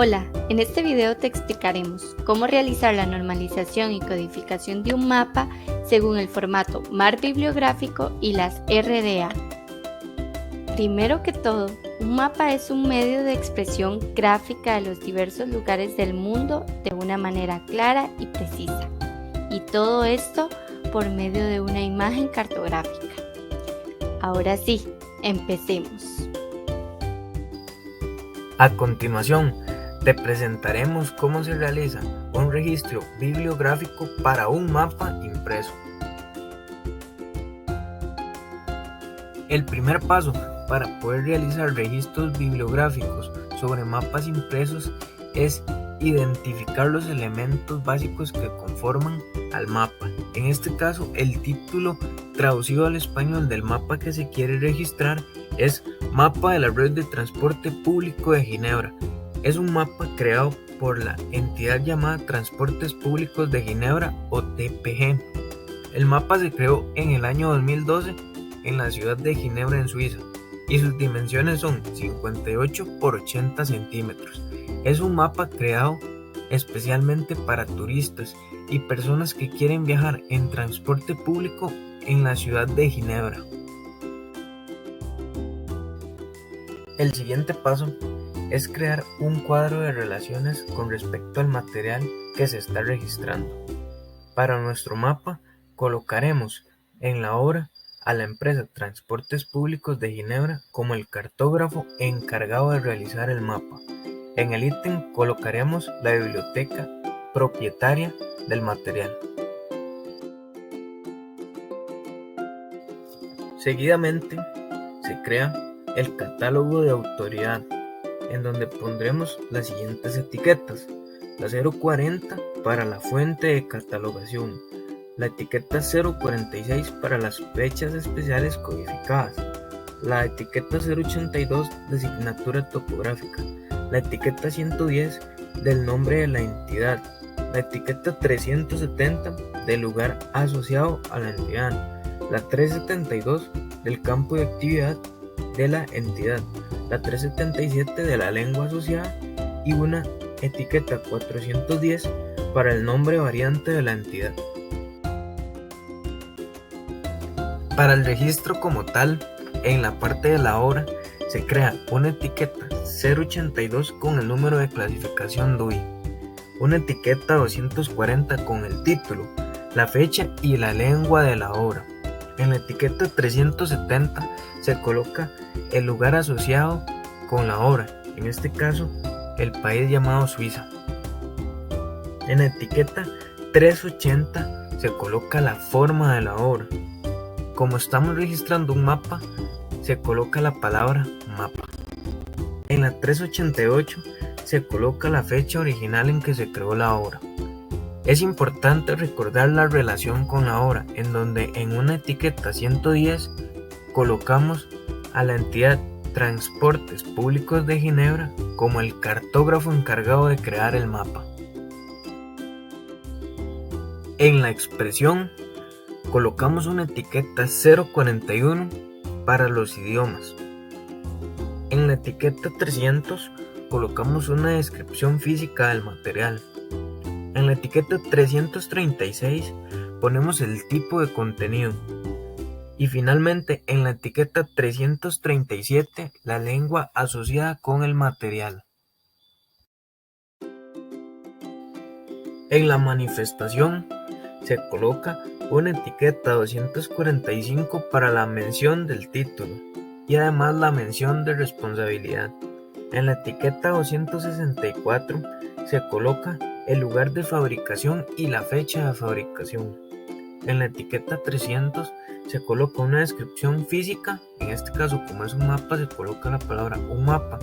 Hola, en este video te explicaremos cómo realizar la normalización y codificación de un mapa según el formato MAR bibliográfico y las RDA. Primero que todo, un mapa es un medio de expresión gráfica de los diversos lugares del mundo de una manera clara y precisa, y todo esto por medio de una imagen cartográfica. Ahora sí, empecemos. A continuación, te presentaremos cómo se realiza un registro bibliográfico para un mapa impreso. El primer paso para poder realizar registros bibliográficos sobre mapas impresos es identificar los elementos básicos que conforman al mapa. En este caso, el título traducido al español del mapa que se quiere registrar es Mapa de la Red de Transporte Público de Ginebra. Es un mapa creado por la entidad llamada Transportes Públicos de Ginebra o TPG. El mapa se creó en el año 2012 en la ciudad de Ginebra, en Suiza, y sus dimensiones son 58 por 80 centímetros. Es un mapa creado especialmente para turistas y personas que quieren viajar en transporte público en la ciudad de Ginebra. El siguiente paso es crear un cuadro de relaciones con respecto al material que se está registrando. Para nuestro mapa, colocaremos en la obra a la empresa Transportes Públicos de Ginebra como el cartógrafo encargado de realizar el mapa. En el ítem colocaremos la biblioteca propietaria del material. Seguidamente se crea el catálogo de autoridad, en donde pondremos las siguientes etiquetas: la 040 para la fuente de catalogación, la etiqueta 046 para las fechas especiales codificadas, la etiqueta 082 de signatura topográfica, la etiqueta 110 del nombre de la entidad, la etiqueta 370 del lugar asociado a la entidad, la 372 del campo de actividad de la entidad, la 377 de la lengua asociada y una etiqueta 410 para el nombre variante de la entidad. Para el registro como tal, en la parte de la obra se crea una etiqueta 082 con el número de clasificación DUI, una etiqueta 240 con el título, la fecha y la lengua de la obra. En la etiqueta 370 se coloca el lugar asociado con la obra, en este caso el país llamado Suiza. En la etiqueta 380 se coloca la forma de la obra. Como estamos registrando un mapa, se coloca la palabra mapa. En la 388 se coloca la fecha original en que se creó la obra. Es importante recordar la relación con la obra, en donde en una etiqueta 110 colocamos a la entidad Transportes Públicos de Ginebra como el cartógrafo encargado de crear el mapa. En la expresión colocamos una etiqueta 041 para los idiomas. En la etiqueta 300 colocamos una descripción física del material. En la etiqueta 336 ponemos el tipo de contenido. Y finalmente en la etiqueta 337 la lengua asociada con el material. En la manifestación se coloca una etiqueta 245 para la mención del título y además la mención de responsabilidad. En la etiqueta 264 se coloca el lugar de fabricación y la fecha de fabricación. En la etiqueta 300 se coloca una descripción física, en este caso como es un mapa se coloca la palabra un mapa,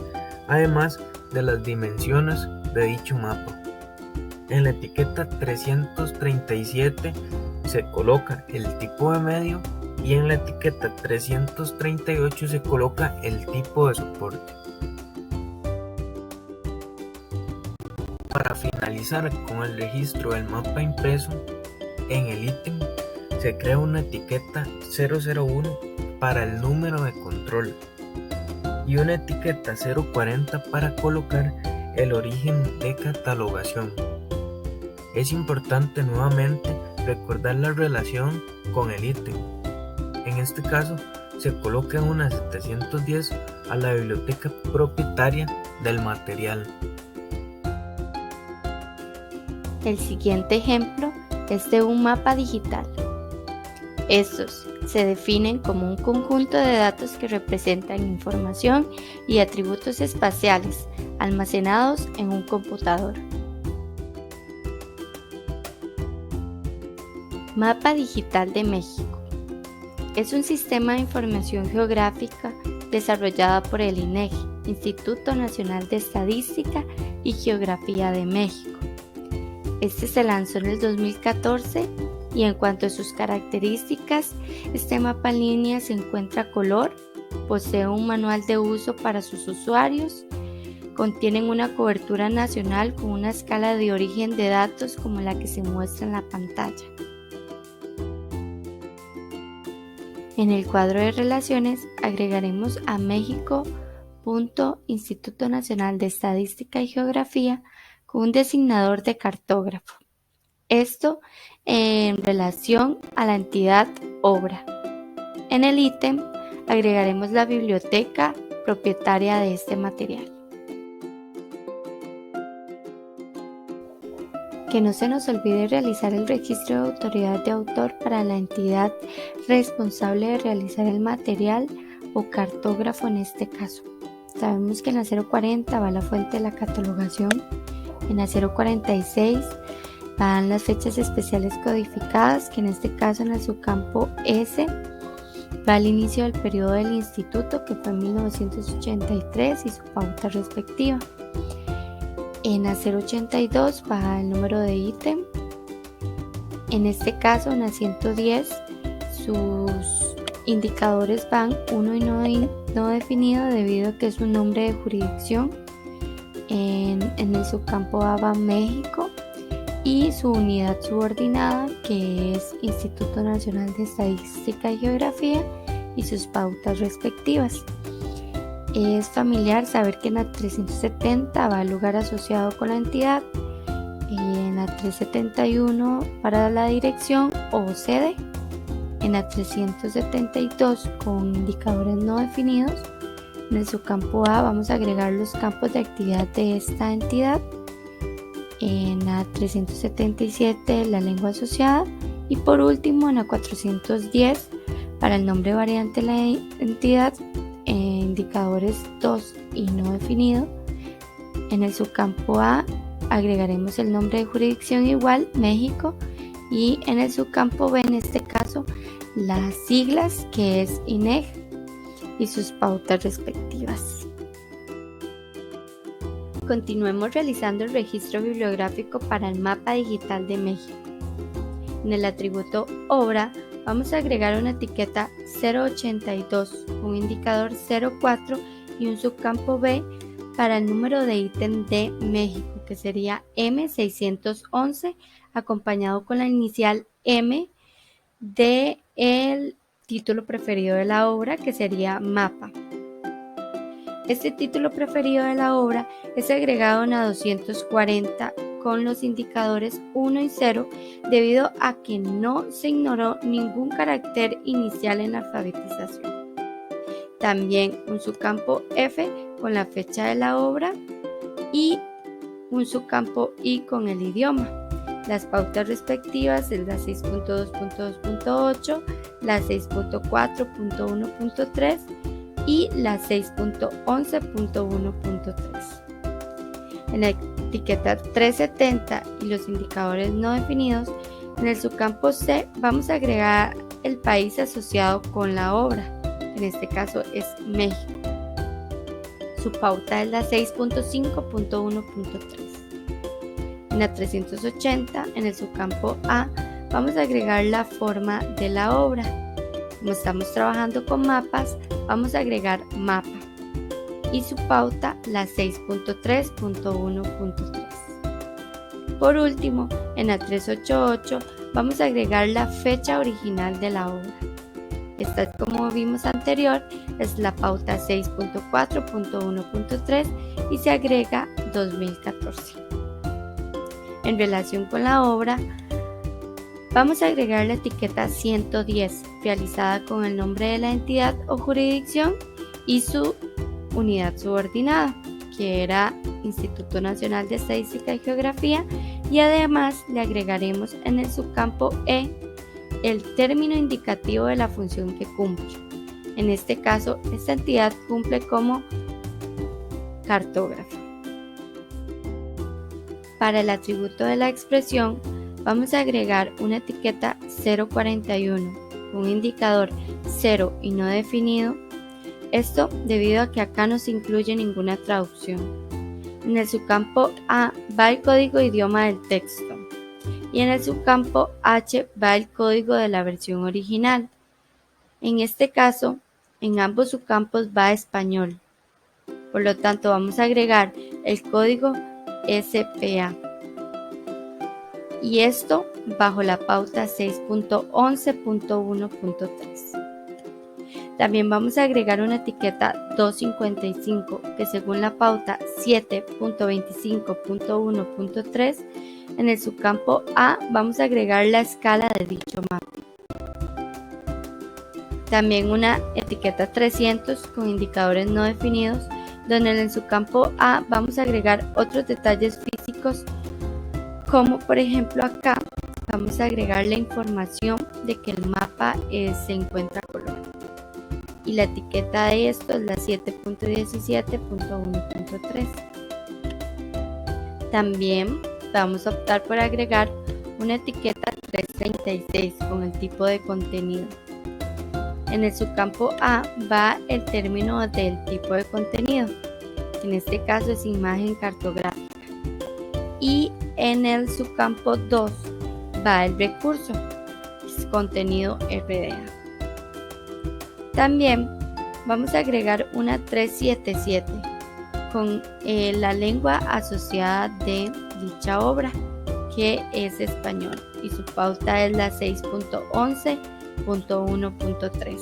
además de las dimensiones de dicho mapa. En la etiqueta 337 se coloca el tipo de medio y en la etiqueta 338 se coloca el tipo de soporte. Para finalizar con el registro del mapa impreso, en el ítem se crea una etiqueta 001 para el número de control y una etiqueta 040 para colocar el origen de catalogación. Es importante nuevamente recordar la relación con el ítem. En este caso, se coloca en una 710 a la biblioteca propietaria del material. El siguiente ejemplo es de un mapa digital. Estos se definen como un conjunto de datos que representan información y atributos espaciales almacenados en un computador. Mapa Digital de México. Es un sistema de información geográfica desarrollado por el INEGI, Instituto Nacional de Estadística y Geografía de México. Este se lanzó en el 2014 y en cuanto a sus características, este mapa en línea se encuentra a color, posee un manual de uso para sus usuarios, contienen una cobertura nacional con una escala de origen de datos como la que se muestra en la pantalla. En el cuadro de relaciones agregaremos a México.Instituto Nacional de Estadística y Geografía con un designador de cartógrafo. Esto en relación a la entidad obra. En el ítem agregaremos la biblioteca propietaria de este material. Que no se nos olvide realizar el registro de autoridad de autor para la entidad responsable de realizar el material o cartógrafo en este caso. Sabemos que en la 040 va la fuente de la catalogación, en la 046 van las fechas especiales codificadas, que en este caso en el subcampo S va el inicio del periodo del instituto, que fue en 1983, y su pauta respectiva. En la 082 va el número de ítem. En este caso, en la 110, sus indicadores van 1 y no definido debido a que es un nombre de jurisdicción. En el subcampo A va México y su unidad subordinada, que es Instituto Nacional de Estadística y Geografía, y sus pautas respectivas. Es familiar saber que en la 370 va el lugar asociado con la entidad, y en la 371 para la dirección o sede, en la 372 con indicadores no definidos. En el subcampo A vamos a agregar los campos de actividad de esta entidad, en la 377 la lengua asociada, y por último en la 410 para el nombre variante de la entidad, indicadores 2 y no definido. En el subcampo A agregaremos el nombre de jurisdicción igual, México, y en el subcampo B, en este caso, las siglas, que es INEG, y sus pautas respectivas. Continuemos realizando el registro bibliográfico para el mapa digital de México. En el atributo obra vamos a agregar una etiqueta 082, un indicador 04 y un subcampo B para el número de ítem de México, que sería M611, acompañado con la inicial M de el título preferido de la obra, que sería mapa. Este título preferido de la obra es agregado en la 240 con los indicadores 1 y 0 debido a que no se ignoró ningún carácter inicial en la alfabetización. También un subcampo F con la fecha de la obra y un subcampo I con el idioma. Las pautas respectivas es la 6.2.2.8, la 6.4.1.3 y la 6.11.1.3. En la etiqueta 370 y los indicadores no definidos, en el subcampo C vamos a agregar el país asociado con la obra, en este caso es México. Su pauta es la 6.5.1.3. En la 380, en el subcampo A, vamos a agregar la forma de la obra. Como estamos trabajando con mapas, vamos a agregar mapa y su pauta la 6.3.1.3. Por último, en la 388 vamos a agregar la fecha original de la obra. Esta, como vimos anterior, es la pauta 6.4.1.3 y se agrega 2014. En relación con la obra, vamos a agregar la etiqueta 110, realizada con el nombre de la entidad o jurisdicción y su unidad subordinada, que era Instituto Nacional de Estadística y Geografía, y además le agregaremos en el subcampo E el término indicativo de la función que cumple. En este caso, esta entidad cumple como cartógrafo. Para el atributo de la expresión, vamos a agregar una etiqueta 041, un indicador 0 y no definido. Esto debido a que acá no se incluye ninguna traducción. En el subcampo A va el código idioma del texto y en el subcampo H va el código de la versión original. En este caso, en ambos subcampos va español. Por lo tanto, vamos a agregar el código SPA. Y esto bajo la pauta 6.11.1.3. También vamos a agregar una etiqueta 255 que según la pauta 7.25.1.3 en el subcampo A vamos a agregar la escala de dicho mapa. También una etiqueta 300 con indicadores no definidos donde en el subcampo A vamos a agregar otros detalles físicos como por ejemplo acá vamos a agregar la información de que el mapa se encuentra a color. Y la etiqueta de esto es la 7.17.1.3. También vamos a optar por agregar una etiqueta 336 con el tipo de contenido. En el subcampo A va el término del tipo de contenido, que en este caso es imagen cartográfica. Y en el subcampo 2 va el recurso, que es contenido RDA. También vamos a agregar una 377 con la lengua asociada de dicha obra, que es español, y su pauta es la 6.11.1.3.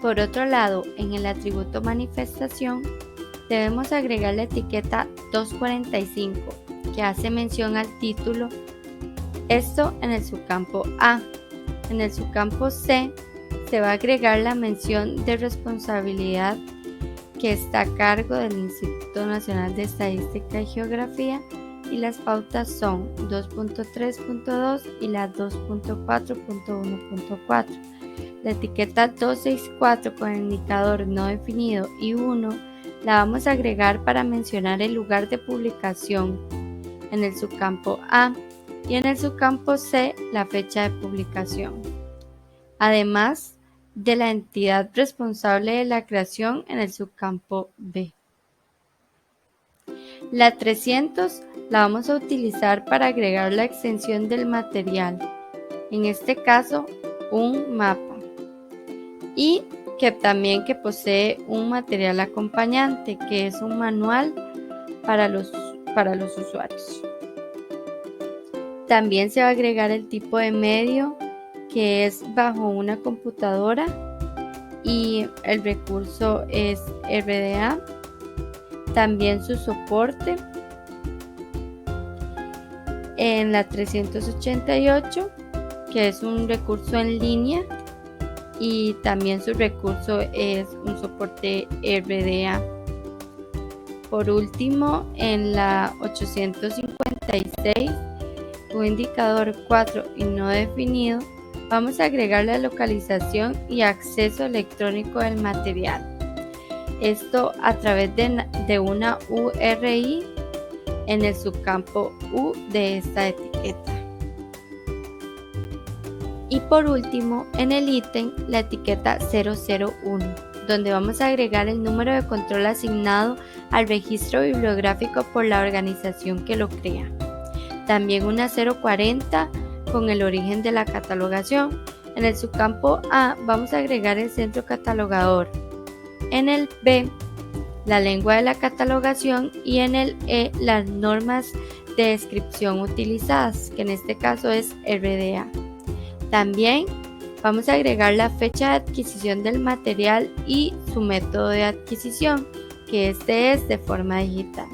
Por otro lado, en el atributo manifestación, debemos agregar la etiqueta 245, que hace mención al título, esto en el subcampo A. En el subcampo C se va a agregar la mención de responsabilidad que está a cargo del Instituto Nacional de Estadística y Geografía y las pautas son 2.3.2 y la 2.4.1.4. La etiqueta 264 con el indicador no definido y 1 la vamos a agregar para mencionar el lugar de publicación en el subcampo A y en el subcampo C la fecha de publicación, además de la entidad responsable de la creación en el subcampo B. La 300 la vamos a utilizar para agregar la extensión del material, en este caso un mapa, y que también posee un material acompañante que es un manual para los usuarios. También se va a agregar el tipo de medio que es bajo una computadora y el recurso es RDA. También su soporte en la 388 que es un recurso en línea y también su recurso es un soporte RDA. Por último, en la 856, un indicador 4 y no definido, vamos a agregar la localización y acceso electrónico del material. Esto a través de una URI en el subcampo U de esta etiqueta. Y por último, en el ítem, la etiqueta 001, donde vamos a agregar el número de control asignado al registro bibliográfico por la organización que lo crea. También una 040 con el origen de la catalogación. En el subcampo A vamos a agregar el centro catalogador. En el B, la lengua de la catalogación y en el E, las normas de descripción utilizadas, que en este caso es RDA. También vamos a agregar la fecha de adquisición del material y su método de adquisición, que este es de forma digital.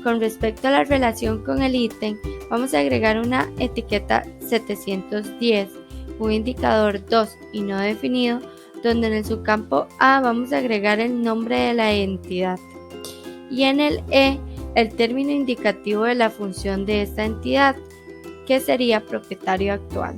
Con respecto a la relación con el ítem, vamos a agregar una etiqueta 710, un indicador 2 y no definido, donde en el subcampo A vamos a agregar el nombre de la entidad y en el E el término indicativo de la función de esta entidad, que sería propietario actual.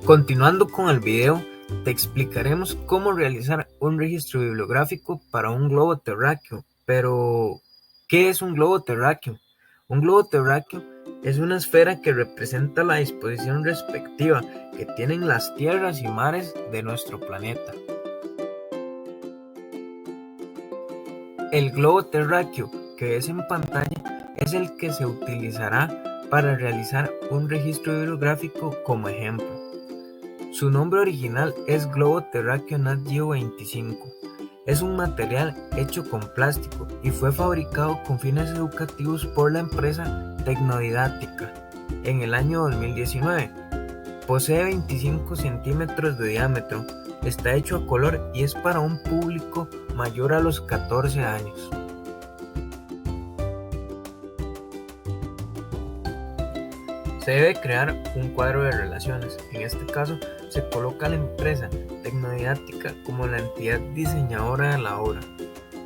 Continuando con el video, te explicaremos cómo realizar un registro bibliográfico para un globo terráqueo. Pero, ¿qué es un globo terráqueo? Un globo terráqueo es una esfera que representa la disposición respectiva que tienen las tierras y mares de nuestro planeta. El globo terráqueo que ves en pantalla es el que se utilizará para realizar un registro bibliográfico como ejemplo. Su nombre original es Globo Terráqueo Nat Geo 25. Es un material hecho con plástico y fue fabricado con fines educativos por la empresa Tecnodidáctica en el año 2019. Posee 25 centímetros de diámetro, está hecho a color y es para un público mayor a los 14 años. Se debe crear un cuadro de relaciones. En este caso, se coloca a la empresa Tecnodidáctica como la entidad diseñadora de la obra.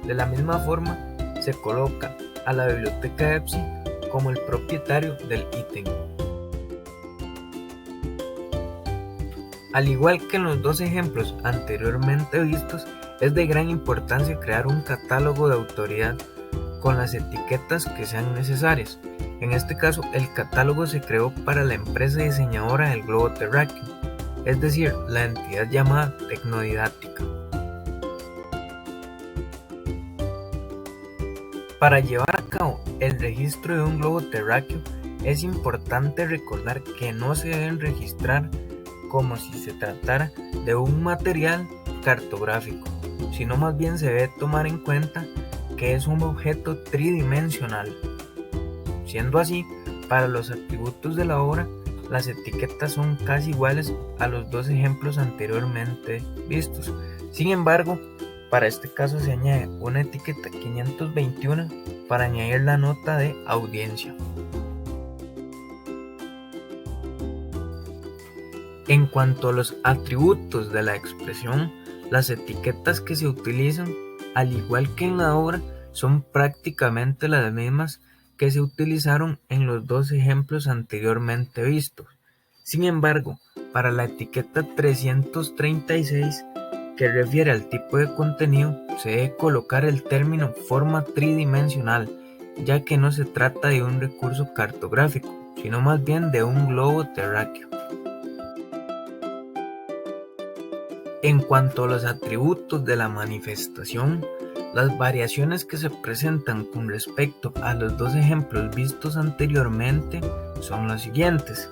De la misma forma, se coloca a la biblioteca EPSI como el propietario del ítem. Al igual que en los dos ejemplos anteriormente vistos, es de gran importancia crear un catálogo de autoridad con las etiquetas que sean necesarias. En este caso, el catálogo se creó para la empresa diseñadora del globo terráqueo, es decir, la entidad llamada Tecnodidáctica. Para llevar a cabo el registro de un globo terráqueo, es importante recordar que no se deben registrar como si se tratara de un material cartográfico, sino más bien se debe tomar en cuenta que es un objeto tridimensional. Siendo así, para los atributos de la obra, las etiquetas son casi iguales a los dos ejemplos anteriormente vistos. Sin embargo, para este caso se añade una etiqueta 521 para añadir la nota de audiencia. En cuanto a los atributos de la expresión, las etiquetas que se utilizan, al igual que en la obra, son prácticamente las mismas que se utilizaron en los dos ejemplos anteriormente vistos. Sin embargo, para la etiqueta 336, que refiere al tipo de contenido, se debe colocar el término forma tridimensional, ya que no se trata de un recurso cartográfico, sino más bien de un globo terráqueo. En cuanto a los atributos de la manifestación, las variaciones que se presentan con respecto a los dos ejemplos vistos anteriormente son las siguientes.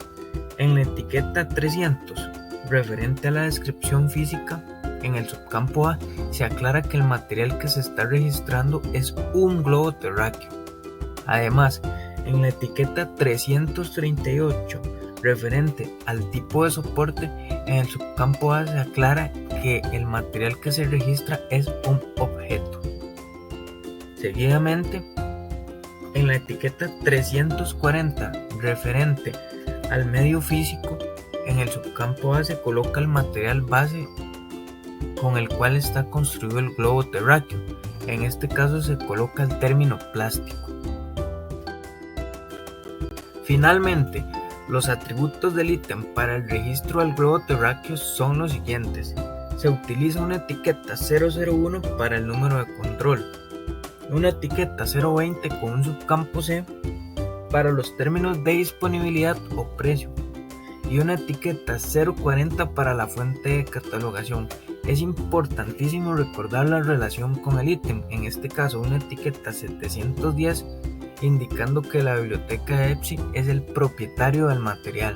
En la etiqueta 300, referente a la descripción física, en el subcampo A se aclara que el material que se está registrando es un globo terráqueo. Además, en la etiqueta 338, referente al tipo de soporte, en el subcampo A se aclara que el material que se registra es un objeto. Seguidamente, en la etiqueta 340, referente al medio físico, en el subcampo A se coloca el material base con el cual está construido el globo terráqueo. En este caso se coloca el término plástico. Finalmente, los atributos del ítem para el registro al globo terráqueo son los siguientes. Se utiliza una etiqueta 001 para el número de control, una etiqueta 020 con un subcampo C para los términos de disponibilidad o precio y una etiqueta 040 para la fuente de catalogación. Es importantísimo recordar la relación con el ítem, en este caso una etiqueta 710 indicando que la biblioteca EPSI es el propietario del material.